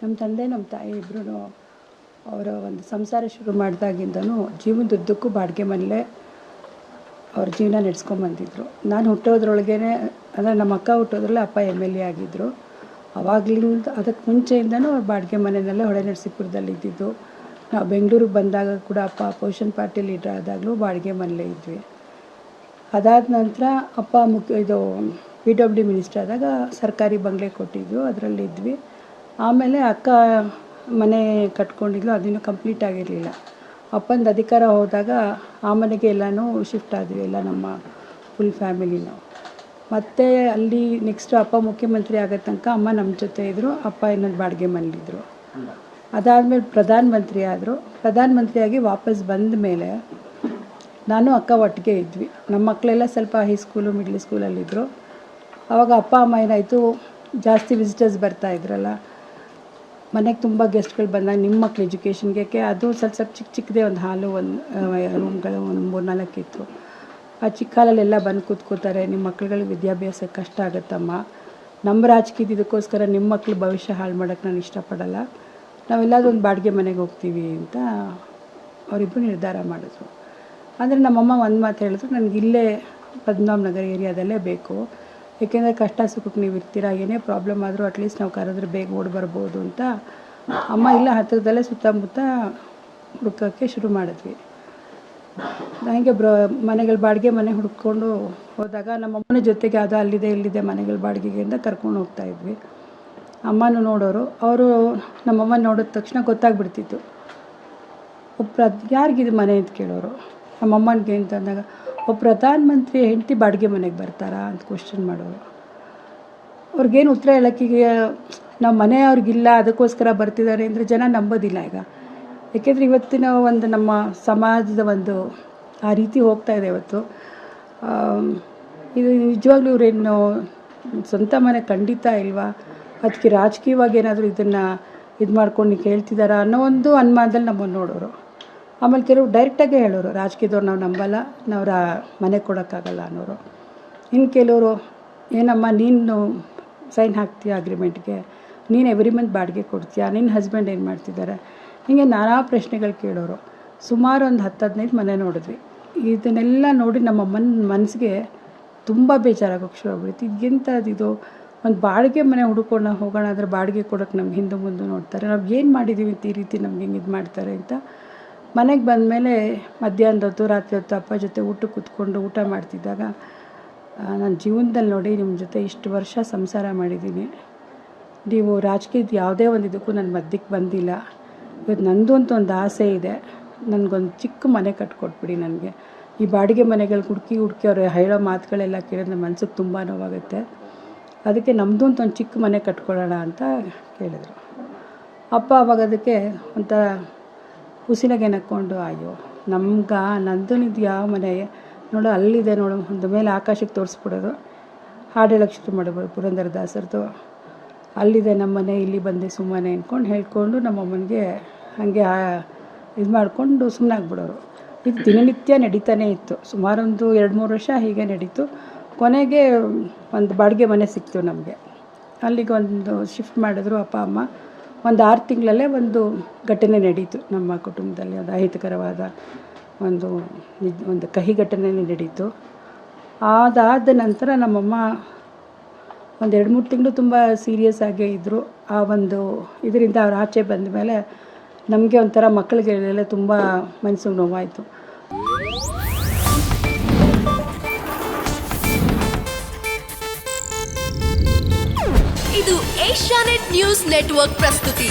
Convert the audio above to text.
ನಮ್ಮ ತಂದೆ ನಮ್ಮ ತಾಯಿ ಇಬ್ಬರೂ ಅವರ ಒಂದು ಸಂಸಾರ ಶುರು ಮಾಡಿದಾಗಿಂದನೂ ಜೀವನದುದ್ದಕ್ಕೂ ಬಾಡಿಗೆ ಮನೇಲೇ ಅವ್ರ ಜೀವನ ನಡೆಸ್ಕೊಂಬಂದಿದ್ರು. ನಾನು ಹುಟ್ಟೋದ್ರೊಳಗೇ ಅಂದರೆ ನಮ್ಮ ಅಕ್ಕ ಹುಟ್ಟೋದ್ರಲ್ಲೇ ಅಪ್ಪ MLA ಆಗಿದ್ದರು. ಆವಾಗಲಿಂದ ಅದಕ್ಕೆ ಮುಂಚೆಯಿಂದನೂ ಅವ್ರು ಬಾಡಿಗೆ ಮನೆಯಲ್ಲೇ ಹೊಳೆನರಸೀಪುರದಲ್ಲಿ ಇದ್ದಿದ್ದು. ನಾವು ಬೆಂಗಳೂರಿಗೆ ಬಂದಾಗ ಕೂಡ ಅಪ್ಪ ಅಪೋಸಿಷನ್ ಪಾರ್ಟಿ ಲೀಡ್ರ್ ಆದಾಗಲೂ ಬಾಡಿಗೆ ಮನೇಲೇ ಇದ್ವಿ. ಅದಾದ ನಂತರ ಅಪ್ಪ PWD ಮಿನಿಸ್ಟರ್ ಆದಾಗ ಸರ್ಕಾರಿ ಬಂಗಲೆ ಕೊಟ್ಟಿದ್ದು, ಅದರಲ್ಲಿದ್ವಿ. ಆಮೇಲೆ ಅಕ್ಕ ಮನೆ ಕಟ್ಕೊಂಡಿದ್ಲು, ಅದಿನ್ನೂ ಕಂಪ್ಲೀಟ್ ಆಗಿರಲಿಲ್ಲ. ಅಪ್ಪಂದು ಅಧಿಕಾರ ಹೋದಾಗ ಆ ಮನೆಗೆ ಎಲ್ಲನೂ ಶಿಫ್ಟ್ ಆದ್ವಿ, ಎಲ್ಲ ನಮ್ಮ ಫುಲ್ ಫ್ಯಾಮಿಲಿನೂ. ಮತ್ತು ಅಲ್ಲಿ ನೆಕ್ಸ್ಟ್ ಅಪ್ಪ ಮುಖ್ಯಮಂತ್ರಿ ಆಗೋ ತನಕ ಅಮ್ಮ ನಮ್ಮ ಜೊತೆ ಇದ್ದರು, ಅಪ್ಪ ಇನ್ನೊಂದು ಬಾಡಿಗೆ ಮನೇಲಿದ್ದರು. ಅದಾದಮೇಲೆ ಪ್ರಧಾನಮಂತ್ರಿ ಆದರು. ಪ್ರಧಾನಮಂತ್ರಿಯಾಗಿ ವಾಪಸ್ ಬಂದ ಮೇಲೆ ನಾನು ಅಕ್ಕ ಒಟ್ಟಿಗೆ ಇದ್ವಿ. ನಮ್ಮ ಮಕ್ಕಳೆಲ್ಲ ಸ್ವಲ್ಪ ಹೈಸ್ಕೂಲು ಮಿಡ್ಲ್ ಸ್ಕೂಲಲ್ಲಿದ್ದರು. ಆವಾಗ ಅಪ್ಪ ಅಮ್ಮ ಏನಾಯಿತು, ಜಾಸ್ತಿ ವಿಸಿಟರ್ಸ್ ಬರ್ತಾಯಿದ್ರಲ್ಲ ಮನೆಗೆ, ತುಂಬ ಗೆಸ್ಟ್ಗಳು ಬಂದಾಗ ನಿಮ್ಮ ಮಕ್ಳು ಎಜುಕೇಷನ್ಗೆ ಅದು ಸ್ವಲ್ಪ ಚಿಕ್ಕದೇ ಒಂದು ಹಾಲು, ಒಂದು ರೂಮ್ಗಳು ಒಂದು 3-4 ಇತ್ತು. ಆ ಚಿಕ್ಕ ಹಾಲಲ್ಲೆಲ್ಲ ಬಂದು ಕೂತ್ಕೋತಾರೆ, ನಿಮ್ಮ ಮಕ್ಳುಗಳಿಗೆ ವಿದ್ಯಾಭ್ಯಾಸ ಕಷ್ಟ ಆಗುತ್ತಮ್ಮ, ನಮ್ಮ ರಾಜಕೀಯದ ಇದಕ್ಕೋಸ್ಕರ ನಿಮ್ಮ ಮಕ್ಳು ಭವಿಷ್ಯ ಹಾಳು ಮಾಡೋಕ್ಕೆ ನಾನು ಇಷ್ಟಪಡಲ್ಲ, ನಾವೆಲ್ಲದೂ ಒಂದು ಬಾಡಿಗೆ ಮನೆಗೆ ಹೋಗ್ತೀವಿ ಅಂತ ಅವರಿಬ್ಬರು ನಿರ್ಧಾರ ಮಾಡಿದ್ರು. ಅಂದರೆ ನಮ್ಮಮ್ಮ ಒಂದು ಮಾತು ಹೇಳಿದ್ರು, ನನಗಿಲ್ಲೇ ಪದ್ಮನಾಭ ನಗರ ಏರಿಯಾದಲ್ಲೇ ಬೇಕು, ಏಕೆಂದರೆ ಕಷ್ಟ ಸುಖಕ್ಕೆ ನೀವು ಇರ್ತೀರ, ಏನೇ ಪ್ರಾಬ್ಲಮ್ ಆದರೂ ಅಟ್ಲೀಸ್ಟ್ ನಾವು ಕರೆದ್ರೆ ಬೇಗ ಓಡಿ ಬರ್ಬೋದು ಅಂತ ಅಮ್ಮ ಇಲ್ಲ ಹತ್ತಿರದಲ್ಲೇ ಸುತ್ತಮುತ್ತ ಹುಡುಕೋಕ್ಕೆ ಶುರು ಮಾಡಿದ್ವಿ. ನನಗೆ ಮನೆಗಳು ಬಾಡಿಗೆ ಮನೆ ಹುಡ್ಕೊಂಡು ಹೋದಾಗ ನಮ್ಮಮ್ಮನ ಜೊತೆಗೆ ಅದು ಅಲ್ಲಿದೆ ಇಲ್ಲಿದೆ ಮನೆಗಳು ಬಾಡಿಗೆಯಿಂದ ಕರ್ಕೊಂಡು ಹೋಗ್ತಾಯಿದ್ವಿ. ಅಮ್ಮನೂ ನೋಡೋರು, ಅವರು ನಮ್ಮಮ್ಮ ನೋಡಿದ ತಕ್ಷಣ ಗೊತ್ತಾಗ್ಬಿಡ್ತಿತ್ತು. ಯಾರಿಗಿದು ಮನೆ ಅಂತ ಕೇಳೋರು. ನಮ್ಮಮ್ಮನಿಗೆ ಅಂತಂದಾಗ ಪ್ರಧಾನಮಂತ್ರಿ ಹೆಂಡತಿ ಬಾಡಿಗೆ ಮನೆಗೆ ಬರ್ತಾರಾ ಅಂತ ಕ್ವಶನ್ ಮಾಡೋರು. ಅವ್ರಿಗೇನು ಉತ್ತರ ಹೇಳೋಕ್ಕಿಗೆ ನಾವು ಮನೆ ಅವ್ರಿಗಿಲ್ಲ ಅದಕ್ಕೋಸ್ಕರ ಬರ್ತಿದ್ದಾರೆ ಅಂದರೆ ಜನ ನಂಬೋದಿಲ್ಲ ಈಗ. ಏಕೆಂದರೆ ಇವತ್ತಿನ ಒಂದು ನಮ್ಮ ಸಮಾಜದ ಒಂದು ಆ ರೀತಿ ಹೋಗ್ತಾ ಇದೆ ಇವತ್ತು. ಇದು ನಿಜವಾಗ್ಲೂ ಇವರೇನು ಸ್ವಂತ ಮನೆ ಖಂಡಿತ ಇಲ್ವಾ, ಅದಕ್ಕೆ ರಾಜಕೀಯವಾಗಿ ಏನಾದರೂ ಇದನ್ನು ಇದು ಮಾಡ್ಕೊಂಡು ಕೇಳ್ತಿದ್ದಾರಾ ಅನ್ನೋ ಒಂದು ಅನುಮಾನದಲ್ಲಿ ನಮ್ಮನ್ನು ನೋಡೋರು. ಆಮೇಲೆ ಕೆಲವರು ಡೈರೆಕ್ಟಾಗೇ ಹೇಳೋರು, ರಾಜಕೀಯದವ್ರು ನಾವು ನಂಬಲ್ಲ, ನಾವು ಮನೆ ಕೊಡೋಕ್ಕಾಗಲ್ಲ ಅನ್ನೋರು. ಇನ್ನು ಕೆಲವರು ಏನಮ್ಮ ನೀನು ಸೈನ್ ಹಾಕ್ತೀಯ ಅಗ್ರಿಮೆಂಟ್ಗೆ, ನೀನು ಎವ್ರಿ ಮಂತ್ ಬಾಡಿಗೆ ಕೊಡ್ತೀಯಾ, ನಿನ್ನ ಹಸ್ಬೆಂಡ್ ಏನು ಮಾಡ್ತಿದ್ದಾರೆ, ಹೀಗೆ ನಾನಾ ಪ್ರಶ್ನೆಗಳು ಕೇಳೋರು. ಸುಮಾರು ಒಂದು 10-15 ಮನೆ ನೋಡಿದ್ವಿ. ಇದನ್ನೆಲ್ಲ ನೋಡಿ ನಮ್ಮಮ್ಮನ ಮನಸ್ಸಿಗೆ ತುಂಬ ಬೇಜಾರಾಗೋಕ್ಕೆ ಶುರು ಆಗ್ಬಿಡ್ತು. ಇದು ಒಂದು ಬಾಡಿಗೆ ಮನೆ ಹುಡ್ಕೊಂಡು ಹೋಗೋಣ ಅಂದರೆ ಬಾಡಿಗೆ ಕೊಡೋಕ್ಕೆ ನಮ್ಗೆ ಹಿಂದೆ ಮುಂದೆ ನೋಡ್ತಾರೆ, ನಾವು ಏನು ಮಾಡಿದ್ದೀವಿ ಅಂತ ಈ ರೀತಿ ನಮ್ಗೆ ಹಿಂಗೆ ಇದು ಮಾಡ್ತಾರೆ ಅಂತ. ಮನೆಗೆ ಬಂದಮೇಲೆ ಮಧ್ಯಾಹ್ನದ ಹೊತ್ತು ರಾತ್ರಿ ಹೊತ್ತು ಅಪ್ಪ ಜೊತೆ ಊಟಕ್ಕೆ ಕೂತ್ಕೊಂಡು ಊಟ ಮಾಡ್ತಿದ್ದಾಗ ನನ್ನ ಜೀವನದಲ್ಲಿ ನೋಡಿ ನಿಮ್ಮ ಜೊತೆ ಇಷ್ಟು ವರ್ಷ ಸಂಸಾರ ಮಾಡಿದ್ದೀನಿ, ನೀವು ರಾಜಕೀಯದ ಯಾವುದೇ ಒಂದು ಇದಕ್ಕೂ ನನ್ನ ಮಧ್ಯಕ್ಕೆ ಬಂದಿಲ್ಲ. ಇವತ್ತು ನಂದು ಅಂತ ಒಂದು ಆಸೆ ಇದೆ, ನನಗೊಂದು ಚಿಕ್ಕ ಮನೆ ಕಟ್ಕೊಟ್ಬಿಡಿ. ನನಗೆ ಈ ಬಾಡಿಗೆ ಮನೆಗಳು ಹುಡುಕಿ ಅವ್ರು ಹೇಳೋ ಮಾತುಗಳೆಲ್ಲ ಕೇಳಿದ್ರೆ ನನ್ನ ಮನ್ಸಿಗೆ ತುಂಬ ನೋವಾಗುತ್ತೆ. ಅದಕ್ಕೆ ನಮ್ಮದು ಅಂತ ಒಂದು ಚಿಕ್ಕ ಮನೆ ಕಟ್ಕೊಳ್ಳೋಣ ಅಂತ ಕೇಳಿದ್ರು. ಅಪ್ಪ ಅವಾಗ ಅದಕ್ಕೆ ಒಂಥರ ಉಸಿನಾಗೆ ನಕ್ಕೊಂಡು, ಅಯ್ಯೋ ನಂದು ನಿಂದು ಯಾವ ಮನೆ ನೋಡು ಅಲ್ಲಿದೆ ನೋಡು ಒಂದು ಮೇಲೆ ಆಕಾಶಕ್ಕೆ ತೋರಿಸ್ಬಿಡೋದು, ಹಾಡು ಹೇಳೋಕ್ಕೆ ಶುರು ಮಾಡೋದು ಪುರಂದರದಾಸರದು, ಅಲ್ಲಿದೆ ನಮ್ಮ ಮನೆ ಇಲ್ಲಿ ಬಂದೆ ಸುಮ್ಮನೆ ಅಂದ್ಕೊಂಡು ಹೇಳ್ಕೊಂಡು ನಮ್ಮಮ್ಮನಿಗೆ ಹಾಗೆ ಇದು ಮಾಡಿಕೊಂಡು ಸುಮ್ಮನಾಗ್ಬಿಡೋರು. ಇದು ದಿನನಿತ್ಯ ನಡೀತಾನೇ ಇತ್ತು. ಸುಮಾರೊಂದು 2-3 ವರ್ಷ ಹೀಗೆ ನಡೀತು. ಕೊನೆಗೆ ಒಂದು ಬಾಡಿಗೆ ಮನೆ ಸಿಕ್ತು ನಮಗೆ. ಅಲ್ಲಿಗೆ ಒಂದು ಶಿಫ್ಟ್ ಮಾಡಿದ್ರು ಅಪ್ಪ ಅಮ್ಮ. ಒಂದು 6 ತಿಂಗಳಲ್ಲೇ ಒಂದು ಘಟನೆ ನಡೀತು ನಮ್ಮ ಕುಟುಂಬದಲ್ಲಿ. ಒಂದು ಅಹಿತಕರವಾದ ಒಂದು ಕಹಿ ಘಟನೆ ನಡೀತು. ಅದಾದ ನಂತರ ನಮ್ಮಮ್ಮ ಒಂದು 2-3 ತಿಂಗಳು ತುಂಬ ಸೀರಿಯಸ್ ಆಗೇ ಇದ್ದರು. ಆ ಒಂದು ಇದರಿಂದ ಅವ್ರು ಆಚೆ ಬಂದ ಮೇಲೆ ನಮಗೆ ಒಂಥರ ಮಕ್ಕಳಿಗೆಲ್ಲ ತುಂಬ ಮನಸ್ಸಿಗೆ ನೋವಾಯಿತು. ಇದು ಏಷ್ಯಾನೆಟ್ ನ್ಯೂಸ್ ನೆಟ್ವರ್ಕ್ ಪ್ರಸ್ತುತಿ.